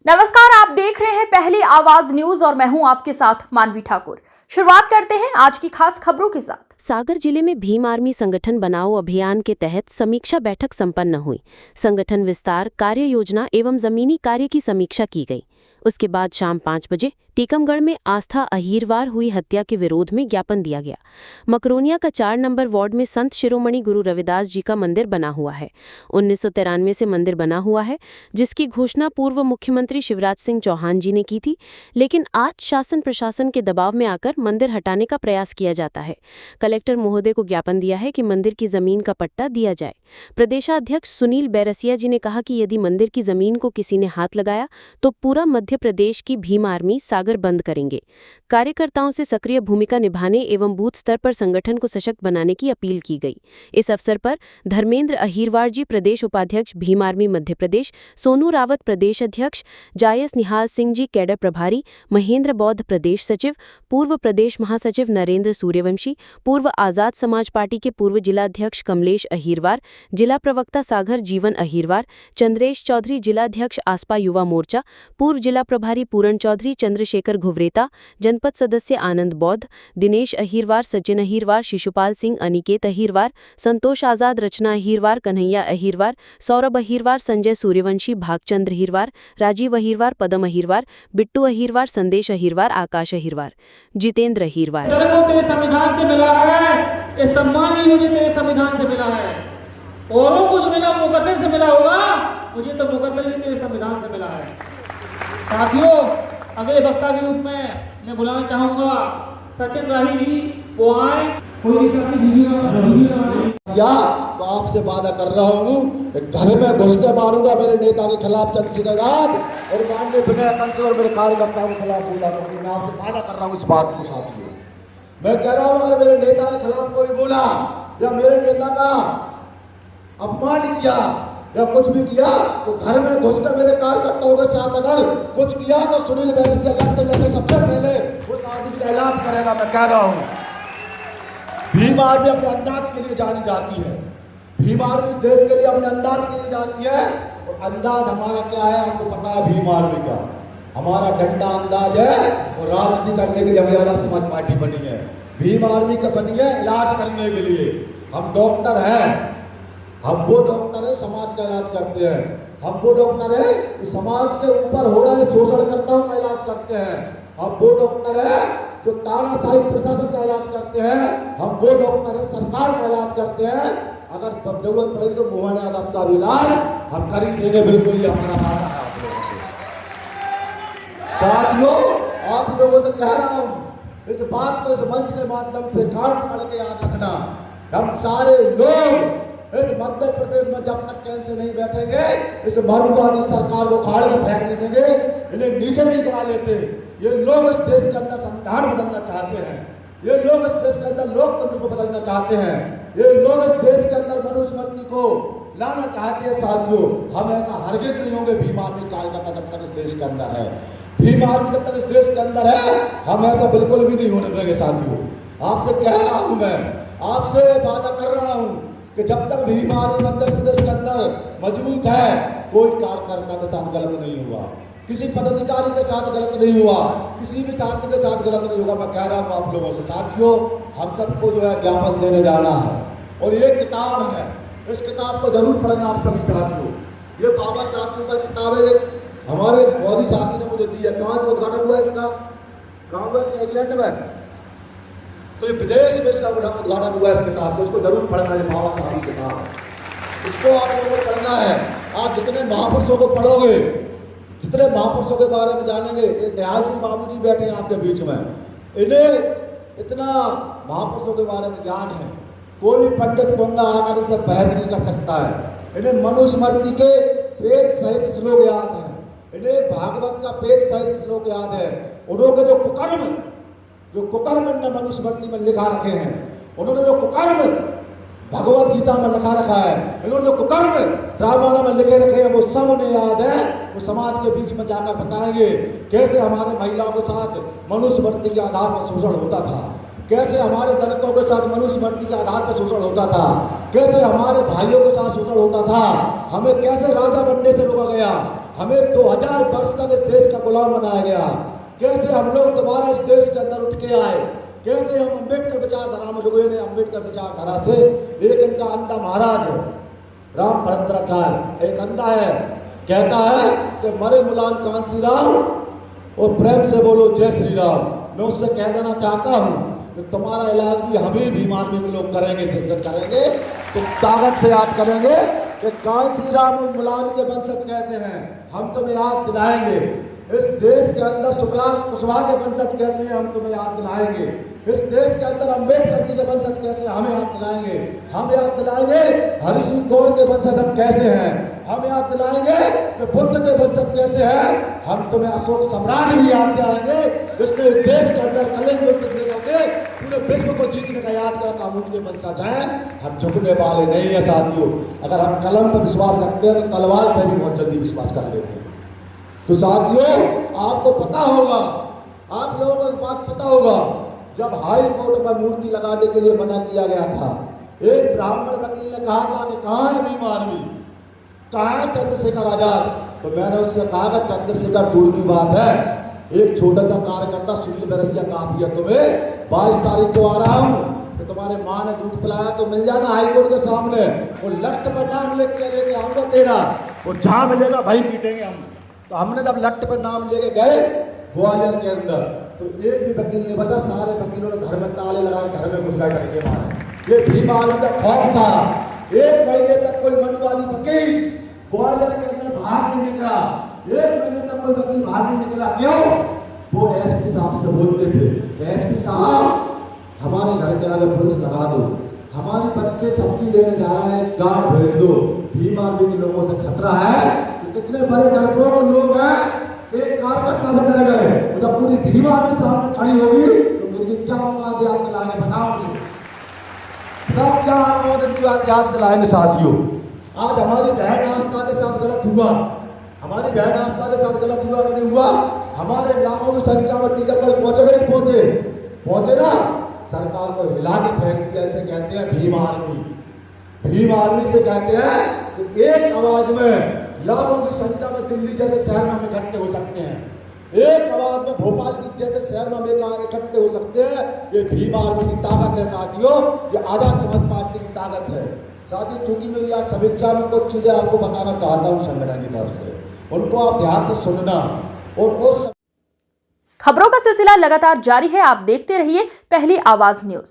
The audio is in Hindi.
नमस्कार, आप देख रहे हैं पहली आवाज न्यूज और मैं हूं आपके साथ मानवी ठाकुर। शुरुआत करते हैं आज की खास खबरों के साथ। सागर जिले में भीम आर्मी संगठन बनाओ अभियान के तहत समीक्षा बैठक संपन्न हुई। संगठन विस्तार, कार्य योजना एवं जमीनी कार्य की समीक्षा की गई। उसके बाद शाम 5 बजे टीकमगढ़ में आस्था अहीरवार हुई हत्या के विरोध में ज्ञापन दिया गया। मकरोनिया का 4 नंबर वार्ड में संत शिरोमणि गुरु रविदास जी का मंदिर बना हुआ है। 1993 से मंदिर बना हुआ है, जिसकी घोषणा पूर्व मुख्यमंत्री शिवराज सिंह चौहान जी ने की थी, लेकिन आज शासन प्रशासन के दबाव में आकर मंदिर हटाने का प्रयास किया जाता है। कलेक्टर महोदय को ज्ञापन दिया है कि मंदिर की जमीन का पट्टा दिया जाए। प्रदेशाध्यक्ष सुनील बैरसिया जी ने कहा कि यदि मंदिर की जमीन को किसी ने हाथ लगाया तो पूरा मध्य प्रदेश की भीम आर्मी सागर बंद करेंगे। कार्यकर्ताओं से सक्रिय भूमिका निभाने एवं बूथ स्तर पर संगठन को सशक्त बनाने की अपील की गई। इस अवसर पर धर्मेंद्र अहीरवार जी प्रदेश उपाध्यक्ष भीम आर्मी मध्य प्रदेश, सोनू रावत प्रदेश अध्यक्ष, जायस निहाल सिंह जी कैडर प्रभारी, महेंद्र बौद्ध प्रदेश सचिव, पूर्व प्रदेश महासचिव नरेंद्र सूर्यवंशी, पूर्व आजाद समाज पार्टी के पूर्व जिलाध्यक्ष कमलेश अहीरवार, जिला प्रवक्ता सागर जीवन अहीरवार, चंद्रेश चौधरी जिलाध्यक्ष आसपा युवा मोर्चा, पूर्व जिला प्रभारी पूरण चौधरी, चंद्रशेखर घुवरेता, जनपद सदस्य आनंद बौद्ध, दिनेश अहीरवार, सचिन अहीरवार, शिशुपाल सिंह, अनिकेत अहीरवार, संतोष आजाद, रचना अहीरवार, कन्हैया अहीरवार, सौरभ अहीरवार, संजय सूर्यवंशी, भागचंद्र अहीरवार, राजीव अहीरवार, पदम अहीरवार, बिट्टू अहीरवार, संदेश अहीरवार, आकाश अहीरवार, जितेंद्र अहीरवार। तेरे संविधान से मिला है, ये सम्मान भी मुझे तेरे संविधान से मिला है। औरों को जो मिला मुकद्दर से मिला होगा, मुझे तो मुकद्दर भी तेरे संविधान से मिला है। साथियों, अगले वक्ता के रूप में मैं बुलाना चाहूंगा सचिन राही जी, वो आए। कोई या तो आपसे वादा कर रहा हूँ, घर में घुस के मारूंगा मेरे नेता के खिलाफ चंद्रशेखर आजाद और माननीय विनय कंस और मेरे कार्यकर्ताओं के खिलाफ बोला करूंगी। मैं आपसे वादा कर रहा हूँ इस बात को। साथियों, मैं कह रहा हूँ, अगर मेरे नेता के खिलाफ कोई बोला या मेरे नेता का अपमान किया या कुछ भी किया तो घर में घुस कर मेरे कार्यकर्ताओं के साथ अगर कुछ किया तो सुनील बैरसिया लड़ने लगे सबसे पहले उस आदमी का इलाज करेगा। मैं कह रहा हूँ, भीम आर्मी अपने अंदाज के लिए जानी जाती है। भीम आर्मी देश के लिए अपने अंदाज के लिए जाती है और अंदाज हमारा क्या है आपको पता है। भीम आर्मी का हमारा डंडा अंदाज है और राजनीति करने के लिए हमारी आजाद समाज पार्टी बनी है। भीम आर्मी का बनी है इलाज करने के लिए। हम डॉक्टर हैं, हम वो डॉक्टर है समाज का इलाज करते हैं। हम वो डॉक्टर है कि समाज के ऊपर हो रहे शोषणकर्ताओं का इलाज करते हैं। हम वो डॉक्टर है जो तानाशाही प्रशासन का इलाज करते हैं। हम वो डॉक्टर है सरकार का इलाज करते हैं। अगर जरूरत पड़ेगी तो मोहन यादव का भी इलाज हम कर ही देंगे। बिल्कुल ही हमारा वादा है आप लोगों से। साथियों, आप लोगों से कह रहा हूँ, इस बात को इस मंच के माध्यम से कान पकड़ के याद रखना, हम सारे लोग इस मध्य प्रदेश में जब तक चैन से नहीं बैठेंगे, इस मनुवादी सरकार को खाड़ में फेंक नहीं देंगे, इन्हें नीचे नहीं करा लेते। ये लोग इस देश के अंदर संविधान बदलना चाहते हैं। ये लोग इस देश के अंदर लोकतंत्र को बदलना चाहते हैं। ये लोग इस देश के अंदर मनुस्मृति को लाना चाहते हैं। साथियों, हम ऐसा हरगिज नहीं होंगे। भीम आर्मी कार्यकर्ता जब तक इस देश के अंदर है, भीम आर्मी जब तक इस देश के अंदर है, हम ऐसा बिल्कुल भी नहीं होने देंगे। साथियों, आपसे कह रहा हूं, मैं आपसे वादा कर रहा हूं कि जब तक भीम आर्मी मध्य प्रदेश के अंदर मजबूत है, कोई कार्यकर्ता के साथ गलत नहीं हुआ, किसी पदाधिकारी के साथ गलत नहीं हुआ, किसी भी साथी के साथ गलत नहीं होगा। मैं कह रहा हूँ आप लोगों से। साथियों, हम सबको जो है ज्ञापन देने जाना है और ये किताब है, इस किताब को जरूर पढ़ना आप सभी साथियों। ये बाबा साहब की ऊपर किताब है, हमारे मोदी साथी ने मुझे दी है। कहाँ जो उद्घाटन हुआ इसका, कहाँ हुआ इसका, इंग्लैंड में। तो ये विदेश में इसका उद्घाटन हुआ इस किताब को, इसको जरूर पढ़ना है। बाबा साहब की किताब, इसको आप लोगों को पढ़ना है। आप जितने महापुरुषों को पढ़ोगे, जितने महापुरुषों के बारे में जानेंगे। दयाल सिंह बाबू जी बैठे हैं आपके बीच में, इन्हें इतना महापुरुषों के बारे में ज्ञान है, कोई भी पंडित बंदा आकर इनसे बहस नहीं कर सकता है। इन्हें मनुस्मृति के पेज सहित श्लोक याद है, इन्हें भागवत का पेज सहित श्लोक याद है। उन्होंने जो कुकर्म ने मनुस्मृति में लिखा रखे हैं, उन्होंने जो कुकर्म भगवत गीता में लिखा रखा है, इन्होंने जो कुकर्म रामायण में लिखे रखे हैं, वो सब उन्हें याद है। वो समाज के बीच में जाकर बताएंगे कैसे हमारे महिलाओं के साथ मनुस्मृति के आधार पर शोषण होता था, कैसे हमारे दलितों के साथ मनुस्मृति के आधार पर शोषण होता था, कैसे हमारे भाइयों के साथ शोषण होता था, हमें कैसे राजा बनने से रोका गया, हमें 2000 वर्ष तक इस देश का गुलाम बनाया गया। कैसे हम लोग दोबारा इस देश के अंदर उठ के आए, कैसे हम अम्बेडकर विचारधारा में जुड़े ने। अम्बेडकर विचारधारा से एक इनका अंधा महाराज राम भद्राचार्य एक अंधा है, कहता है कि मरे मुलायम कांसी राम और प्रेम से बोलो जय श्री राम। मैं उससे कह देना चाहता हूँ कि तुम्हारा इलाज भी हम ही भीम आर्मी के लोग करेंगे। जिस दिन करेंगे तो ताकत से याद करेंगे कि कांसी राम और मुलायम के वंशज कैसे हैं, हम तुम्हें याद दिलाएंगे। इस देश के अंदर सुखलाल कुशवाहा के वंशज कैसे हैं, हम तुम्हें याद दिलाएंगे। इस देश के अंदर अम्बेडकर जी के वंशज कैसे, हमें याद दिलाएंगे। हम याद दिलाएंगे हरि सिंह गौर के वंशज हम कैसे हैं, हम याद दिलाएंगे कि बुद्ध के वंशज कैसे हैं। हम तुम्हें अशोक सम्राट भी याद दिलाएंगे, जिसने देश के अंदर कलिंग युद्ध करके पूरे विश्व को जीतने का याद करा था। उनके वंशज हैं, हम झुकने वाले नहीं है साथियों। अगर हम कलम पर विश्वास रखते हैं तो तलवार पर भी बहुत जल्दी विश्वास कर लेते हैं। तो साथियों, आपको पता होगा, आप लोगों को इस बात पता होगा, जब हाई कोर्ट में मूर्ति लगाने के लिए मना किया गया था, एक ब्राह्मण वकील ने कहा था कि कहाँ है भीम आर्मी, कहाँ है चंद्रशेखर आजाद। तो मैंने उससे कहा कि चंद्रशेखर दूर की बात है, एक छोटा सा कार्यकर्ता सुनील बरसिया काफी है तुम्हें। 22 तारीख को आ रहा हूँ कि तुम्हारे माँ ने दूध पिलाया तो मिल जाना हाईकोर्ट के सामने। वो लट पर नाम लिख के लेके आऊंगा तेरा, वो जहाँ मिलेगा भाई पीटेंगे हम। तो हमने जब लट पर नाम लेके गए ग्वालियर के अंदर, तो एक भी वकील नहीं बता, सारे वकीलों ने घर में ताले लगाए, घर में घुस गए करके मारे। ये भीम आर्मी का खौफ था। 1 महीने तक कोई मनुवादी वकील ग्वालियर के अंदर बाहर नहीं निकला। 1 महीने तक कोई वकील बाहर नहीं निकला। क्यों? वो एसपी साहब से बोलते थे, एसपी साहब हमारे घर के आगे पुलिस लगा दो, हमारे बच्चे सब्जी लेने जा रहे हैं, गांव भेज दो, भीम आर्मी के लोगों से खतरा है। तो कितने बड़े गणतंत्र लोग हैं, एक कार्यकर्ता से डर गए। जब पूरी भीम आर्मी सामने खड़ी होगी तो मेरी क्या औकात है आपके लाने, बताओ सब क्या याद दिलाएंगे। साथियों, आज हमारी बहन आस्था के साथ गलत हुआ, हमारी बहन आस्था के साथ गलत हुआ कि नहीं हुआ? हमारे लाखों की संख्या में टीकाकरण पहुंचे नहीं पहुंचे? पहुंचे ना। सरकार को हिला के फेंक दिया। ऐसे कहते हैं भीम आर्मी, भीम आर्मी से कहते हैं कि एक आवाज में लाखों की संख्या में दिल्ली जैसे शहर में हम इकट्ठे हो सकते हैं, एक आवाज में भोपाल की जैसे शहर में हम इकट्ठे हो सकते हैं। ये भीम आर्मी की ताकत है साथियों, ये आजाद समाज पार्टी की ताकत है। साथियों, चूंकि मेरी आज समीक्षा में कुछ चीजें आपको बताना चाहता हूँ संगठन की तरफ से, उनको आप ध्यान से सुनना। और खबरों का सिलसिला लगातार जारी है, आप देखते रहिए पहली आवाज न्यूज।